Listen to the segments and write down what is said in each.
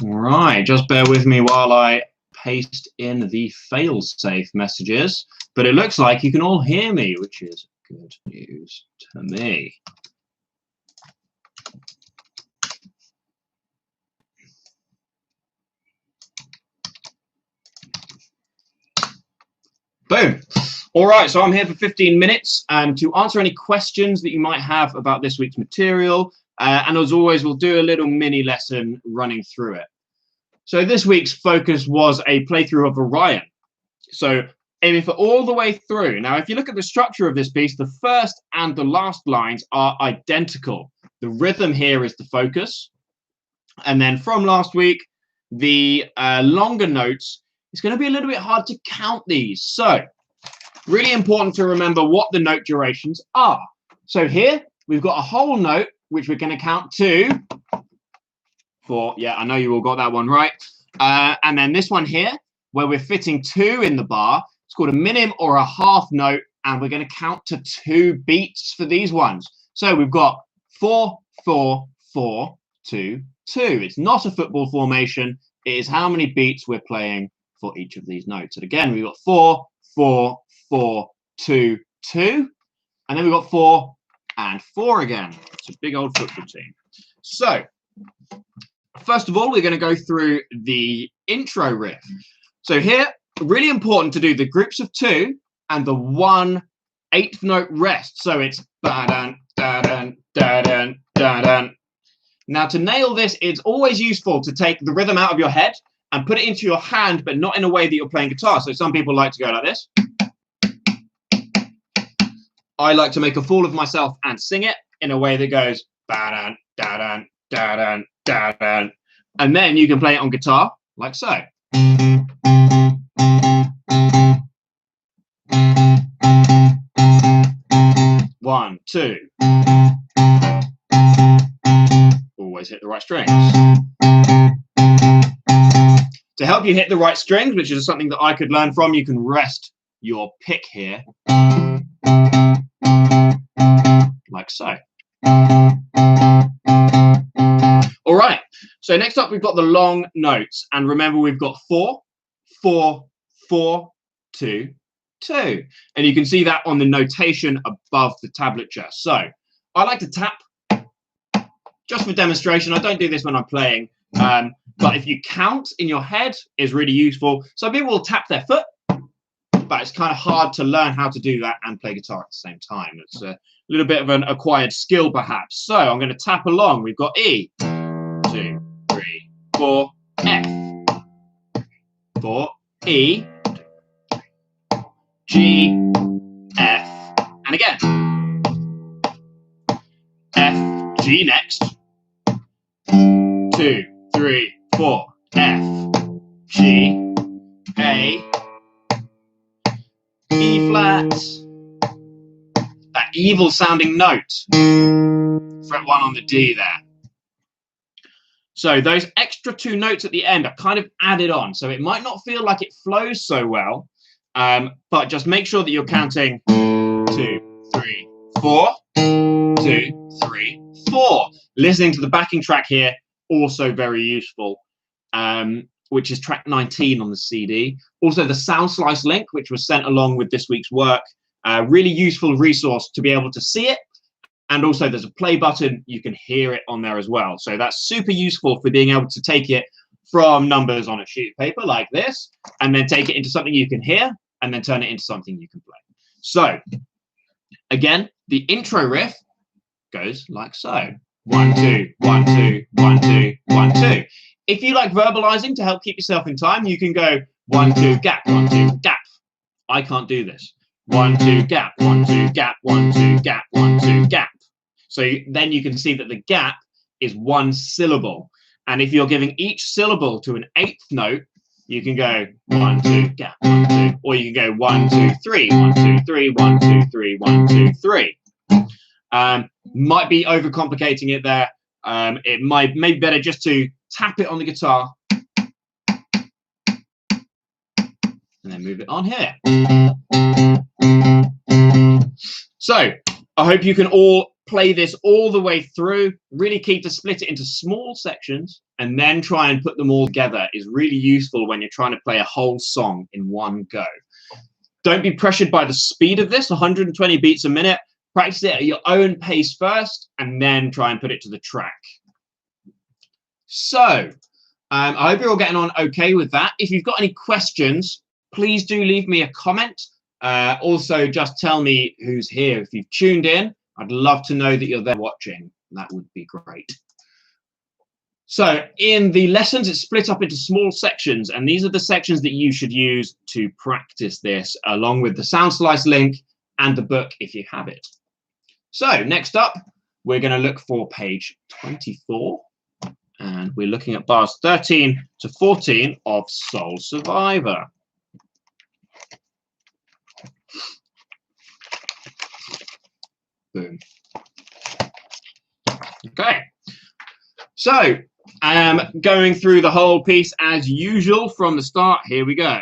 All right, just bear with me while I paste in the fail-safe messages. But it looks like you can all hear me, which is good news to me. Boom. All right, so I'm here for 15 minutes to answer any questions that you might have about this week's material. And as always, we'll do a little mini lesson running through it. So this week's focus was a playthrough of Orion. So aiming for all the way through. Now, if you look at the structure of this piece, the first and the last lines are identical. The rhythm here is the focus. And then from last week, the longer notes, it's going to be a little bit hard to count these. So really important to remember what the note durations are. So here we've got a whole note, which we're going to count 2, 4. Yeah, I know you all got that one right. And then this one here, where we're fitting 2 in the bar, it's called a minim or a half note. And we're going to count to 2 beats for these ones. So we've got 4, 4, 4, 2, 2. It's not a football formation. It is how many beats we're playing for each of these notes. And again, we've got 4, 4, 4, 2, 2. And then we've got 4 and 4 again. It's a big old football team. So first of all, we're going to go through the intro riff. So here, really important to do the groups of 2 and the 1/8 note rest. So it's da-dun, da-dun, da-dun, da-dun. Now to nail this, it's always useful to take the rhythm out of your head and put it into your hand, but not in a way that you're playing guitar. So some people like to go like this. I like to make a fool of myself and sing it in a way that goes da-dun, da-dun, da-dun, da-dun. And then you can play it on guitar like so. 1, 2. Always hit the right strings. To help you hit the right strings, which is something that I could learn from, you can rest your pick here, like so. All right, so next up we've got the long notes. And remember, we've got 4, 4, 4, 2, 2. And you can see that on the notation above the tablature. So I like to tap just for demonstration. I don't do this when I'm playing. But if you count in your head, is really useful. Some people will tap their foot, but it's kind of hard to learn how to do that and play guitar at the same time. It's a little bit of an acquired skill, perhaps. So I'm going to tap along. We've got E, 2, 3, 4, F, 4, E, G, F, and again. F, G next. 2, 3, 4, F, G, A, E flat. That evil sounding note. Fret 1 on the D there. So those extra 2 notes at the end are kind of added on. So it might not feel like it flows so well, but just make sure that you're counting 2, 3, 4, 2, 3, 4. Listening to the backing track here, also very useful, which is track 19 on the CD. Also the sound slice link, which was sent along with this week's work. Really useful resource to be able to see it. And also there's a play button. You can hear it on there as well. So that's super useful for being able to take it from numbers on a sheet of paper like this, and then take it into something you can hear, and then turn it into something you can play. So again, the intro riff goes like so. 1, 2, 1, 2, 1, 2, 1, 2. If you like verbalizing to help keep yourself in time, you can go 1, 2, gap, 1, 2, gap. I can't do this. 1, 2, gap, 1, 2, gap, 1, 2, gap, 1, 2, gap. So then you can see that the gap is 1 syllable. And if you're giving each syllable to an 8th note, you can go 1, 2, gap, 1, 2. Or you can go 1, 2, 3, 1, 2, 3, 1, 2, 3, 1, 2, 3. Might be overcomplicating it there. It may be better just to tap it on the guitar and then move it on here. So I hope you can all play this all the way through. Really key to split it into small sections and then try and put them all together is really useful when you're trying to play a whole song in one go. Don't be pressured by the speed of this, 120 beats a minute. Practice it at your own pace first and then try and put it to the track. So, I hope you're all getting on okay with that. If you've got any questions, please do leave me a comment. Also, just tell me who's here. If you've tuned in, I'd love to know that you're there watching. That would be great. So in the lessons, it's split up into small sections, and these are the sections that you should use to practice this, along with the Sound Slice link and the book if you have it. So next up, we're going to look for page 24, and we're looking at bars 13 to 14 of Soul Survivor. Boom. Okay, so going through the whole piece as usual from the start. Here we go.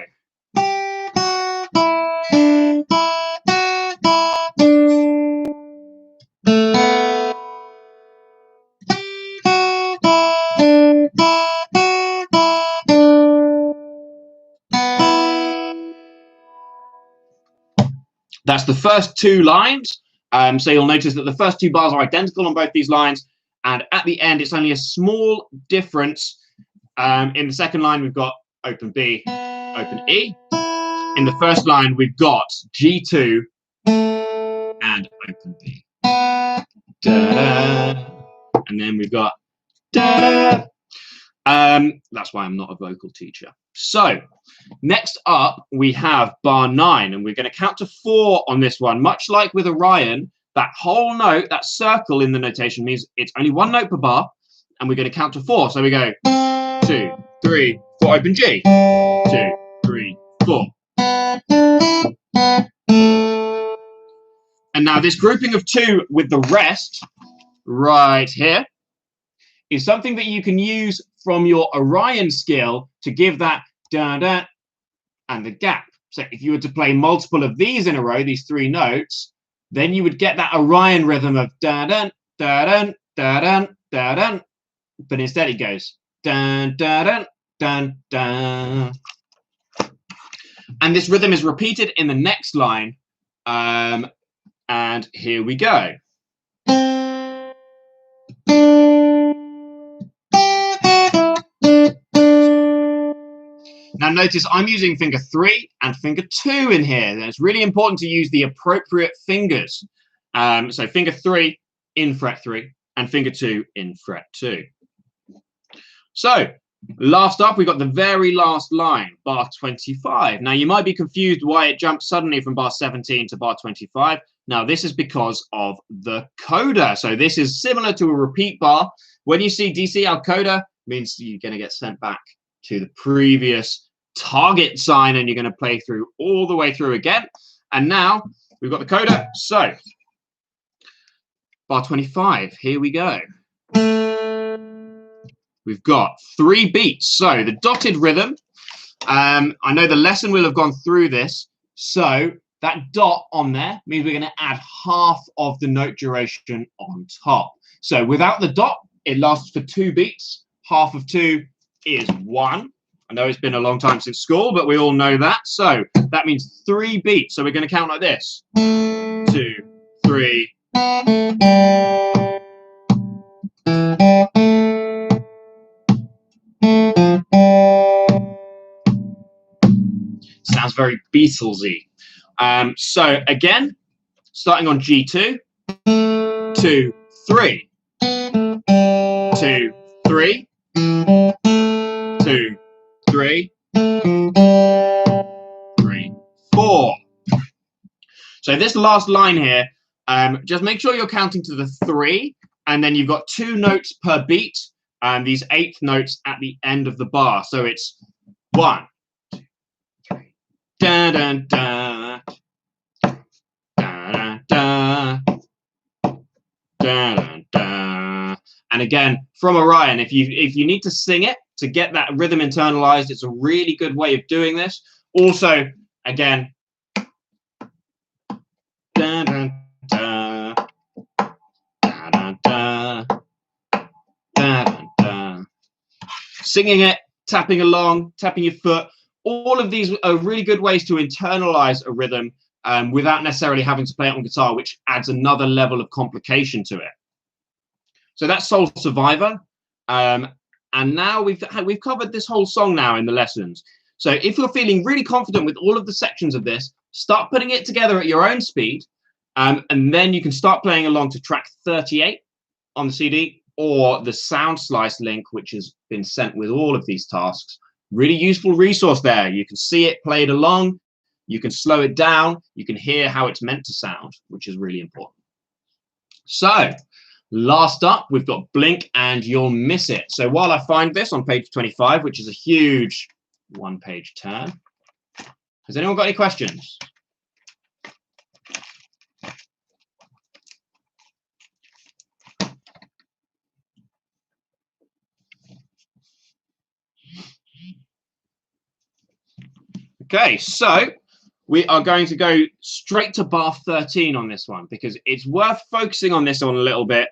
That's the first two lines. So you'll notice that the first two bars are identical on both these lines. And at the end, it's only a small difference. In the second line, we've got open B, open E. In the first line, we've got G2 and open B. Da-da. And then we've got da-da. That's why I'm not a vocal teacher. So next up, we have bar 9, and we're going to count to 4 on this one. Much like with Orion, that whole note, that circle in the notation means it's only one note per bar, and we're going to count to 4. So we go 2, 3, 4, open G. 2, 3, 4. And now this grouping of 2 with the rest right here is something that you can use from your Orion skill to give that da-da and the gap. So if you were to play multiple of these in a row, these 3 notes, then you would get that Orion rhythm of da-dun, da-dun, da-dun, da-dun. But instead it goes dun, da-dun, dun, dun. And this rhythm is repeated in the next line. And here we go. Now notice I'm using finger 3 and finger 2 in here. And it's really important to use the appropriate fingers. So finger 3 in fret 3 and finger 2 in fret 2. So last up, we've got the very last line, bar 25. Now you might be confused why it jumps suddenly from bar 17 to bar 25. Now this is because of the coda. So this is similar to a repeat bar. When you see DC al coda, it means you're going to get sent back to the previous target sign, and you're going to play through all the way through again. And now we've got the coda. So bar 25, here we go. We've got 3 beats. So the dotted rhythm, I know the lesson will have gone through this. So that dot on there means we're going to add half of the note duration on top. So without the dot, it lasts for 2 beats. Half of 2 is 1. I know it's been a long time since school, but we all know that. So that means 3 beats. So we're going to count like this. 2, 3. Sounds very Beatlesy. So again, starting on G2, 2, 3, 2, 3, 2, 3, 3, 4. So this last line here, just make sure you're counting to the 3, and then you've got 2 notes per beat, and these 8th notes at the end of the bar. So it's 1, 2, 3, da da da, da da da, da da. And again, from Orion, if you need to sing it to get that rhythm internalized, it's a really good way of doing this. Also, again, da, da, da, singing it, tapping along, tapping your foot. All of these are really good ways to internalize a rhythm without necessarily having to play it on guitar, which adds another level of complication to it. So that's Soul Survivor. And now we've covered this whole song now in the lessons. So if you're feeling really confident with all of the sections of this, start putting it together at your own speed. And then you can start playing along to track 38 on the CD, or the Sound Slice link, which has been sent with all of these tasks. Really useful resource there. You can see it played along. You can slow it down. You can hear how it's meant to sound, which is really important. So last up, we've got Blink and You'll Miss It. So while I find this on page 25, which is a huge one-page turn, has anyone got any questions? Okay, so we are going to go straight to bar 13 on this one, because it's worth focusing on this one a little bit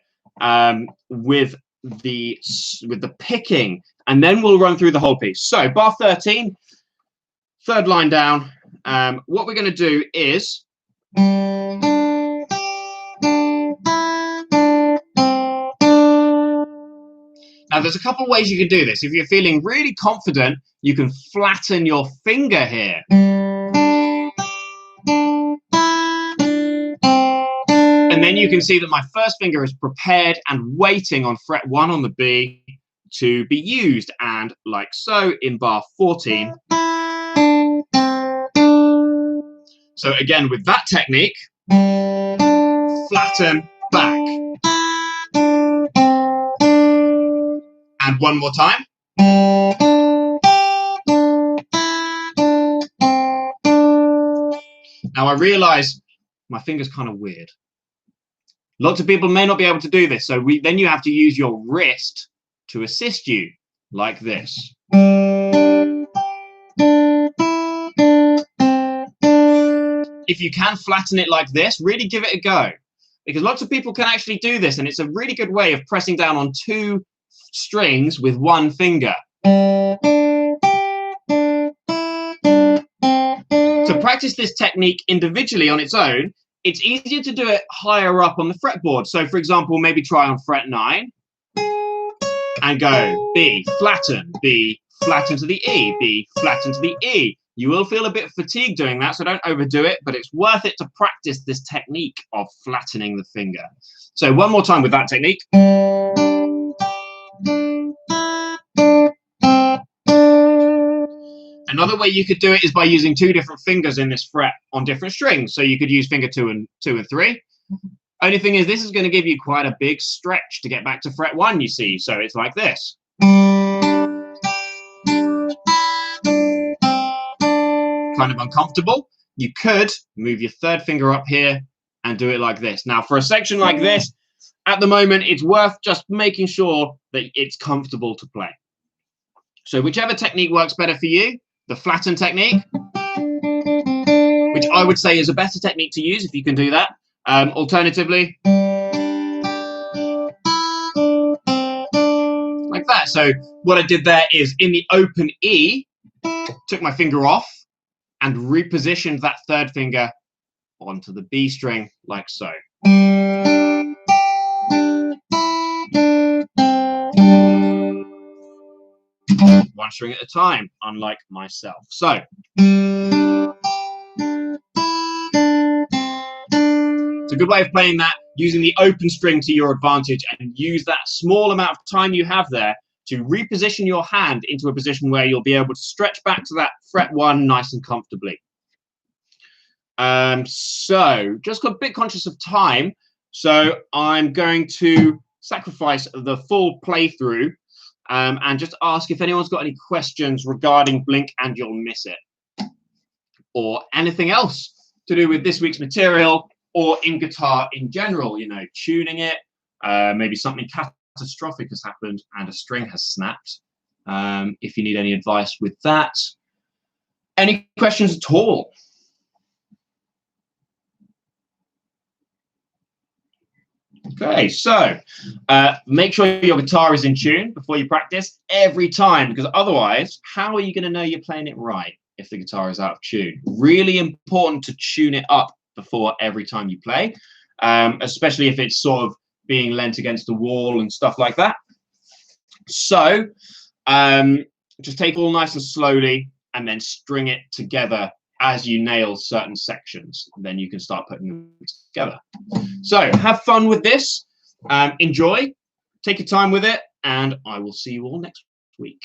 with the picking, and then we'll run through the whole piece. So bar 13, third line down, what we're going to do is now there's a couple of ways you can do this. If you're feeling really confident, you can flatten your finger here. And then you can see that my first finger is prepared and waiting on fret 1 on the B to be used. And like so in bar 14. So again, with that technique, flatten back. And one more time. Now I realize my finger's kind of weird. Lots of people may not be able to do this, so then you have to use your wrist to assist you, like this. If you can flatten it like this, really give it a go, because lots of people can actually do this, and it's a really good way of pressing down on 2 strings with 1 finger. To practice this technique individually on its own, it's easier to do it higher up on the fretboard. So for example, maybe try on fret 9 and go B, flatten to the E, B, flatten to the E. You will feel a bit fatigued doing that, so don't overdo it, but it's worth it to practice this technique of flattening the finger. So one more time with that technique. Another way you could do it is by using 2 different fingers in this fret on different strings. So you could use finger 2 and 3. Only thing is, this is going to give you quite a big stretch to get back to fret 1, you see. So it's like this. Kind of uncomfortable. You could move your 3rd finger up here and do it like this. Now, for a section like this, at the moment, it's worth just making sure that it's comfortable to play. So whichever technique works better for you, the flatten technique, which I would say is a better technique to use if you can do that. Alternatively, like that. So what I did there is in the open E, took my finger off and repositioned that 3rd finger onto the B string like so. One string at a time, unlike myself. So it's a good way of playing that, using the open string to your advantage, and use that small amount of time you have there to reposition your hand into a position where you'll be able to stretch back to that fret 1 nice and comfortably. So just got a bit conscious of time, so I'm going to sacrifice the full playthrough and just ask if anyone's got any questions regarding Blink and You'll Miss It, or anything else to do with this week's material, or in guitar in general, you know, tuning it, maybe something catastrophic has happened and a string has snapped. If you need any advice with that. Any questions at all? Okay, so make sure your guitar is in tune before you practice every time, because otherwise, how are you going to know you're playing it right if the guitar is out of tune? Really important to tune it up before every time you play, especially if it's sort of being leant against the wall and stuff like that. So just take it all nice and slowly and then string it together as you nail certain sections. Then you can start putting them together. So have fun with this. Enjoy. Take your time with it. And I will see you all next week.